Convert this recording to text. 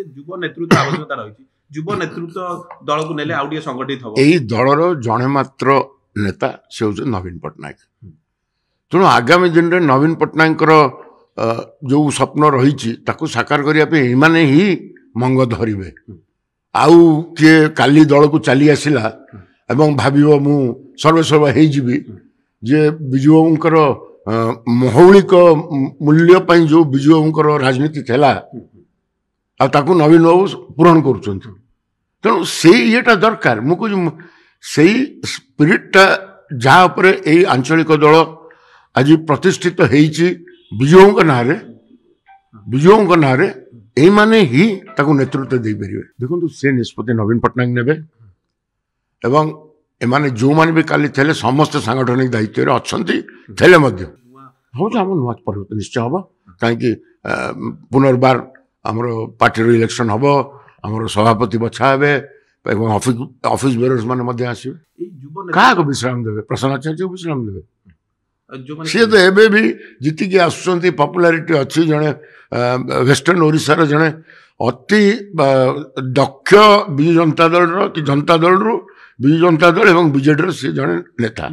कहले युवा नेतृत्व आवश्यकता रही युवा नेतृत्व दल को नेले आउडिया संगठित हो एई दलर जणे मात्र नेता से होछ नवीन पटनायक तेणु आगामी दिन रे नवीन पटनायक जो स्वप्न रही ताकू साकार करिया पे एमाने ही मंग धरिबे आउ किए काली दल को चली आसिला एवं भाविबो मु सर्वसर्व हे जिबी जे बिजुओंकर मौलिक मूल्य पई जो बिजुओंकर राजनीति थेला आ ताकू नवीन बाबू पूरण करूछन तेणु से येटा दरकार मु से स्पिरिटा जहाँ पर यही आंचलिक दल आज प्रतिष्ठित होइछि विजयों ना यही माने ही ताकू नेतृत्व दे परिवे देखो से निष्पत्ति नवीन पटनायक नेबे एवं एमाने जो माने भी काली थेले समस्त सांगठनिक दायित्व रे अछंती थेले मध्य हो हम नुआ परिवर्तन निश्चय हम कहीं पुनर्बार आमर पार्टी इलेक्शन हम आमर सभापति बछा हे ऑफिस बेयर्स माने मध्य आसबे क्या विश्राम देवे प्रसन्न आचार्य को विश्राम देवे सी तो एवं भी जीतिकी आसुंच पपुलारिटी अच्छी जड़े वेस्टर्न ओडिशार जड़े अति दक्ष विजु जनता दल कि जनता दल रु विजु जनता दल एवं बीजेडी सी जड़े नेता।